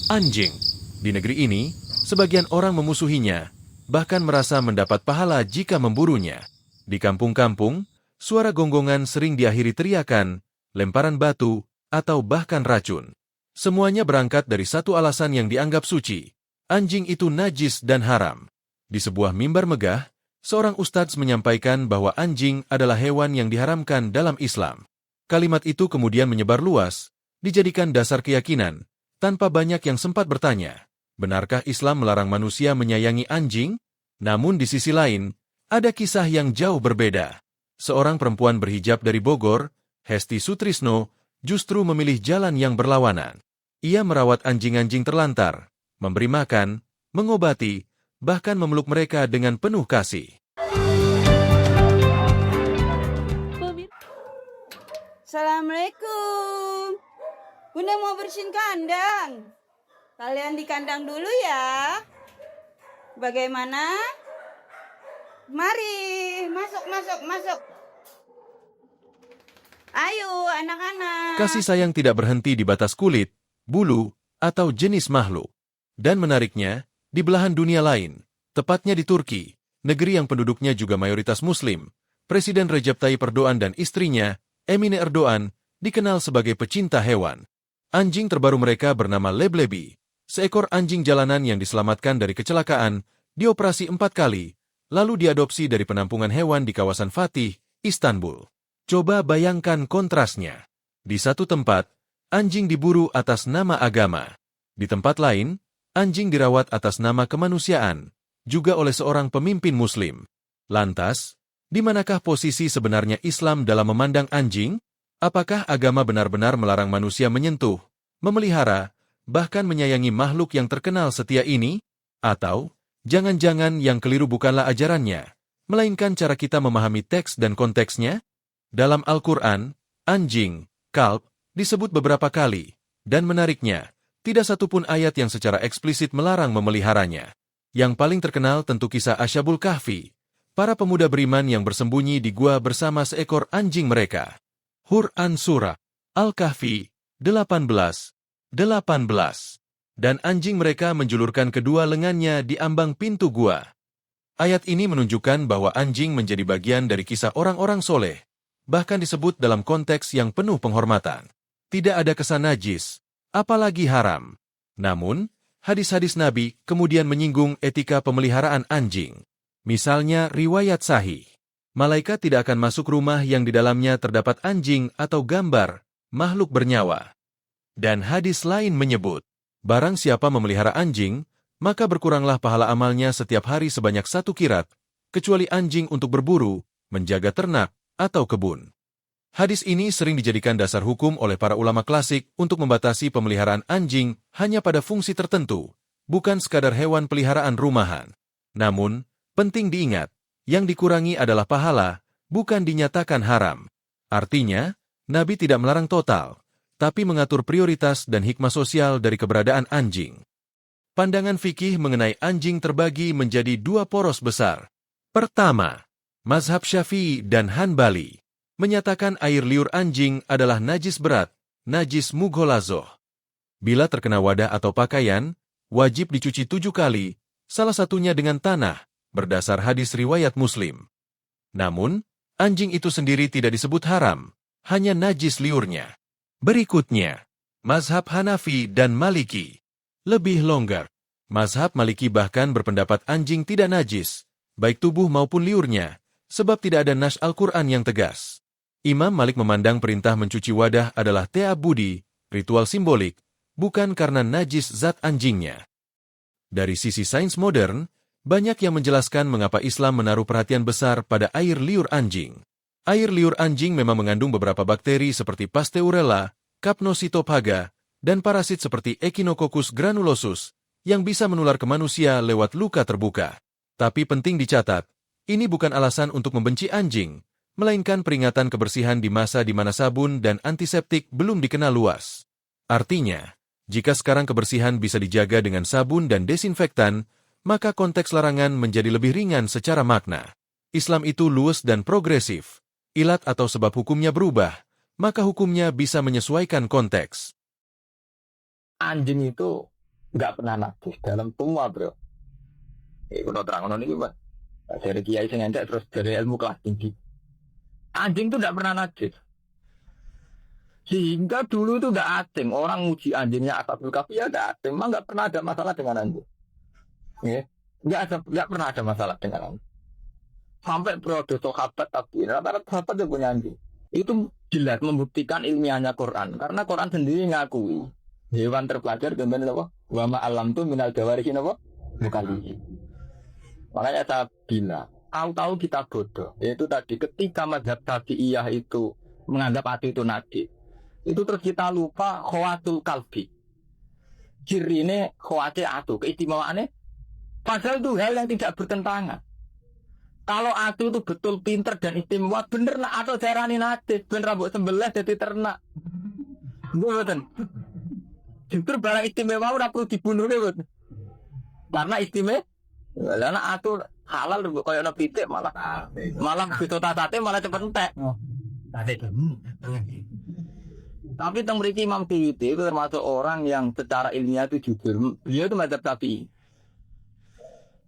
Anjing. Di negeri ini, sebagian orang memusuhinya, bahkan merasa mendapat pahala jika memburunya. Di kampung-kampung, suara gonggongan sering diakhiri teriakan, lemparan batu, atau bahkan racun. Semuanya berangkat dari satu alasan yang dianggap suci. Anjing itu najis dan haram. Di sebuah mimbar megah, seorang ustadz menyampaikan bahwa anjing adalah hewan yang diharamkan dalam Islam. Kalimat itu kemudian menyebar luas, dijadikan dasar keyakinan, tanpa banyak yang sempat bertanya, benarkah Islam melarang manusia menyayangi anjing? Namun di sisi lain, ada kisah yang jauh berbeda. Seorang perempuan berhijab dari Bogor, Hesti Sutrisno, justru memilih jalan yang berlawanan. Ia merawat anjing-anjing terlantar, memberi makan, mengobati, bahkan memeluk mereka dengan penuh kasih. Assalamualaikum. Bunda mau bersihin kandang. Kalian di kandang dulu ya. Bagaimana? Mari, masuk. Ayo, anak-anak. Kasih sayang tidak berhenti di batas kulit, bulu, atau jenis makhluk. Dan menariknya, di belahan dunia lain, tepatnya di Turki, negeri yang penduduknya juga mayoritas Muslim, Presiden Recep Tayyip Erdogan dan istrinya, Emine Erdogan, dikenal sebagai pecinta hewan. Anjing terbaru mereka bernama Leblebi, seekor anjing jalanan yang diselamatkan dari kecelakaan, dioperasi 4 kali, lalu diadopsi dari penampungan hewan di kawasan Fatih, Istanbul. Coba bayangkan kontrasnya. Di satu tempat, anjing diburu atas nama agama. Di tempat lain, anjing dirawat atas nama kemanusiaan, juga oleh seorang pemimpin Muslim. Lantas, di manakah posisi sebenarnya Islam dalam memandang anjing? Apakah agama benar-benar melarang manusia menyentuh, memelihara, bahkan menyayangi makhluk yang terkenal setia ini? Atau, jangan-jangan yang keliru bukanlah ajarannya, melainkan cara kita memahami teks dan konteksnya? Dalam Al-Quran, anjing, kalb, disebut beberapa kali, dan menariknya, tidak satupun ayat yang secara eksplisit melarang memeliharanya. Yang paling terkenal tentu kisah Ashabul Kahfi, para pemuda beriman yang bersembunyi di gua bersama seekor anjing mereka. Quran Surah Al-Kahfi 18:18. Dan anjing mereka menjulurkan kedua lengannya di ambang pintu gua. Ayat ini menunjukkan bahwa anjing menjadi bagian dari kisah orang-orang soleh, bahkan disebut dalam konteks yang penuh penghormatan. Tidak ada kesan najis, apalagi haram. Namun, hadis-hadis Nabi kemudian menyinggung etika pemeliharaan anjing. Misalnya riwayat sahih. Malaikat tidak akan masuk rumah yang di dalamnya terdapat anjing atau gambar makhluk bernyawa. Dan hadis lain menyebut, barang siapa memelihara anjing, maka berkuranglah pahala amalnya setiap hari sebanyak 1 kirat, kecuali anjing untuk berburu, menjaga ternak, atau kebun. Hadis ini sering dijadikan dasar hukum oleh para ulama klasik untuk membatasi pemeliharaan anjing hanya pada fungsi tertentu, bukan sekadar hewan peliharaan rumahan. Namun, penting diingat, yang dikurangi adalah pahala, bukan dinyatakan haram. Artinya, Nabi tidak melarang total, tapi mengatur prioritas dan hikmah sosial dari keberadaan anjing. Pandangan fikih mengenai anjing terbagi menjadi 2 poros besar. Pertama, mazhab Syafi'i dan Hanbali menyatakan air liur anjing adalah najis berat, najis mughalazoh. Bila terkena wadah atau pakaian, wajib dicuci 7 kali, salah satunya dengan tanah, berdasar hadis riwayat Muslim. Namun, anjing itu sendiri tidak disebut haram, hanya najis liurnya. Berikutnya, mazhab Hanafi dan Maliki. Lebih longgar. Mazhab Maliki bahkan berpendapat anjing tidak najis, baik tubuh maupun liurnya, sebab tidak ada nas Al-Quran yang tegas. Imam Malik memandang perintah mencuci wadah adalah ta'abudi, ritual simbolik, bukan karena najis zat anjingnya. Dari sisi sains modern, banyak yang menjelaskan mengapa Islam menaruh perhatian besar pada air liur anjing. Air liur anjing memang mengandung beberapa bakteri seperti Pasteurella, Capnocytophaga, dan parasit seperti Echinococcus granulosus yang bisa menular ke manusia lewat luka terbuka. Tapi penting dicatat, ini bukan alasan untuk membenci anjing, melainkan peringatan kebersihan di masa di mana sabun dan antiseptik belum dikenal luas. Artinya, jika sekarang kebersihan bisa dijaga dengan sabun dan desinfektan, maka konteks larangan menjadi lebih ringan secara makna. Islam itu luas dan progresif. ilat atau sebab hukumnya berubah, maka hukumnya bisa menyesuaikan konteks. Anjing itu nggak pernah najis dalam semua, bro. Kalau terang ini, Pak. Dari kiai sing entek terus dari ilmu kelas tinggi. Anjing itu nggak pernah najis. Sehingga dulu itu nggak asing orang uji anjingnya Ashabul Kahfi ya nggak asing, memang nggak pernah ada masalah dengan anjing. Ya, nggak pernah ada masalah dengan anjing. Sampai periode sahabat tapi rata-rata sahabat yang punya anjing. Itu jelas membuktikan ilmiahnya Quran karena Quran sendiri ngakui hewan terpelajar gambar apa? Wa ma alam tu minal jawarihin apa? Bukan. Makanya saya bilang, tahu-tahu kita bodoh. Yaitu tadi ketika mazhab Syafi'iyah itu menganggap atu itu najis, itu terus kita lupa khawatul kalbi. Ciri ini khawati atu, keistimewaannya. Padahal itu hal yang tidak bertentangan. Kalau atu itu betul pinter dan istimewa, bener lah atau jarani najis, bener rambut sembelah jadi ternak. Betul. Justru barang istimewa udah perlu dibunuh betul. Karena istimewa. Karena atu halal kaya ana pitik malah bisa tatate malah cepet entek. Tapi teng mriki Imam Suyuti itu termasuk orang yang secara ilmiah itu jujur. Beliau itu mazhab Syafi'i.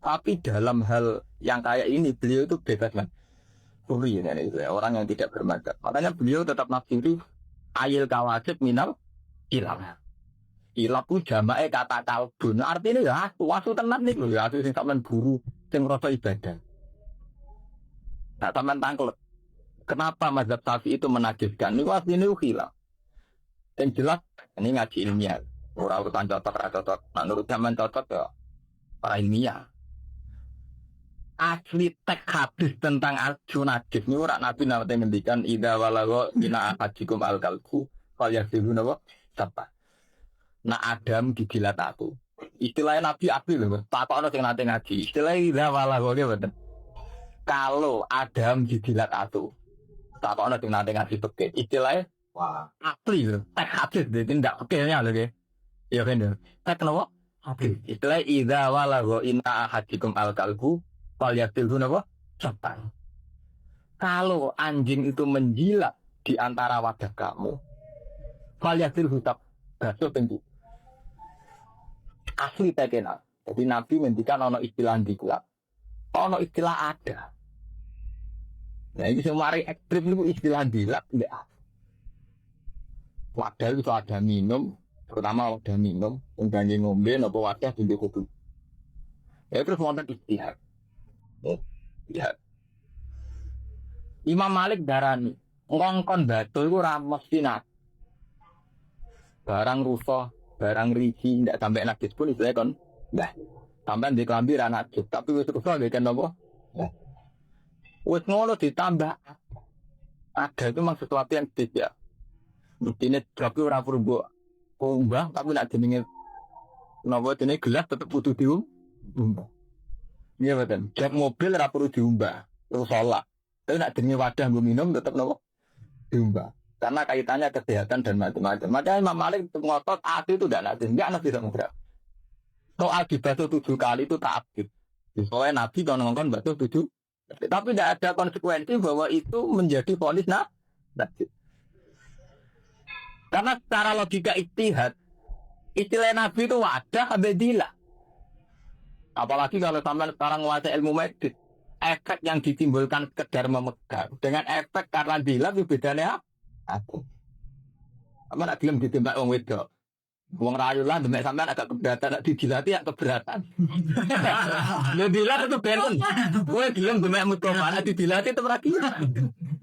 Tapi dalam hal yang kayak ini beliau itu bebas kan. Orang yang tidak bermadzhab. Makanya beliau tetap nafsiri ayil kawajib minal ilal. Ilap ku jamae kata kalbun. Artinya ya wasu tenan nih lho, asu sing sampean guru sing ngrasa ibadah. Tak sampean tangklet. Kenapa mazhab Syafi'i itu menajiskan? Niku asline khilaf. Yang jelas ini ngaji ilmiah. Ora urutan cocok ora cocok. Menurut zaman cocok ya para ilmiah. Asli teks hadis tentang arju najis ini ora nabi nate ngendikan idza walagha ina ahadikum al-kalbu fal yaghsilu napa? Sapa. Nah Adam dijilat aku. Istilahnya Nabi Abdi loh. Tak ono sing nate ngaji. Istilahnya idza walagha dia bener. Kalau Adam dijilat aku. Tak ono sing nate ngaji peke. Istilahnya wah, Abdi loh. Teks hadis jadi ndak pekenya lho nggih. Ya kan. Teks napa? Abdi. Istilahnya idza walagha ina ahadikum al-kalbu fal yaghsilu napa? Sapa. Kalau anjing itu menjilat di antara wadah kamu, fal yaghsilu sapa. Basuh tentu. Asli tekena. Jadi Nabi mendikan ono istilah diklat. Ono istilah ada. Nah ini semari ekstrim itu istilah dilak tidak ada. Wadah itu ada minum, terutama wadah minum, undangnya ngombe, nopo wadah di kopi. Ya terus wonten istihad. Ya. Imam Malik darani ngongkon batu itu ramos sinat. Barang rusuh, barang riji, tidak sampai najis pun istilahnya kan. Nah, sampai di kelambi ra najis, tapi wis rusuh dia kan nopo. Wis ngono ditambah. Ada itu memang sesuatu yang beda. Mestinya tapi ora perlu mbok umbah, tapi nek jenenge nopo jenenge gelas tetep kudu diumbah. Iya betul. Cek mobil ora perlu diumbah, terus salah. Tapi nek jenenge wadah nggo minum tetep nopo diumbah. Karena kaitannya kesehatan dan macam-macam. Makanya Imam Malik ngotot atu itu tidak nanti bisa mudah. Soal dibasuh 7 kali itu tak aktif. Soalnya Nabi kalau ngomong basuh 7, tapi tidak ada konsekuensi bahwa itu menjadi vonis najis. Karena secara logika ijtihad, istilah Nabi itu wadah abadilah. Apalagi kalau sampai sekarang menguasai ilmu medis, efek yang ditimbulkan sekedar memegang dengan efek karena dilap itu bedanya aku. Apa nak gelem ditembak wong wedok. Wong rayu lah demek sampean agak keberatan, nak dijilati ya keberatan. Lha dilat itu benten. Kowe gelem demek Mustafa, nak dijilati itu lagi.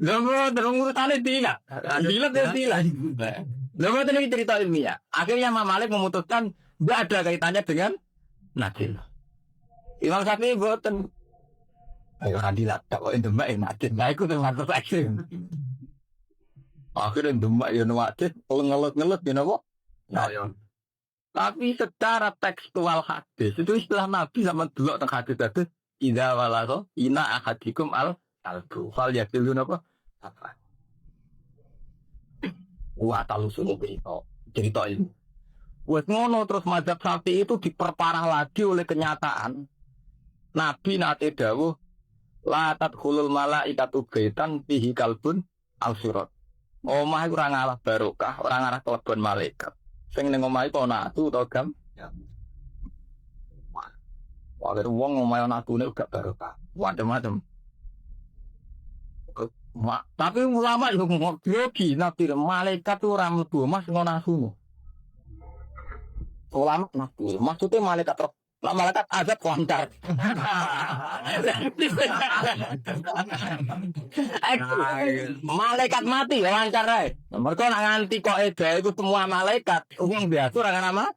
Lha mau terus urutane dilat. Dilat ya dilat. Lha mau ini cerita ilmiah. Akhirnya Imam Malik memutuskan enggak ada kaitannya dengan najis. Imam Syafi'i boten. Ayo dilat tak kok demek najis. Nah iku termasuk ekstrem. Akhirnya demak ya nawajid, ngelut-ngelut ya napa? Ya. Tapi secara tekstual hadis itu istilah Nabi sama delok teng hadis idza walagha ina ahadikum al-qalbu fal yaqilu napa? Apa? Wa talusul cerita ini. Wes ngono terus mazhab Syafi'i itu diperparah lagi oleh kenyataan. Nabi nate dawuh La tadkhulul malaikatu baitan fihi kalbun al-surat. Omah iku ora ngalah barokah, ora ngalah kelebon malaikat. Sing ning omah iku ana atu utawa gam. Ya. Wah, wong omah ana atune gak barokah. Macam-macam. Tapi ulama yo ngomong grogi nabi malaikat ora mlebu mas ngono asune. Ulama nabi maksudnya malaikat lah malaikat azab kontar. Malaikat mati ya lancar ae. Mergo nak nganti kok eda iku semua malaikat wong biasa ora nama.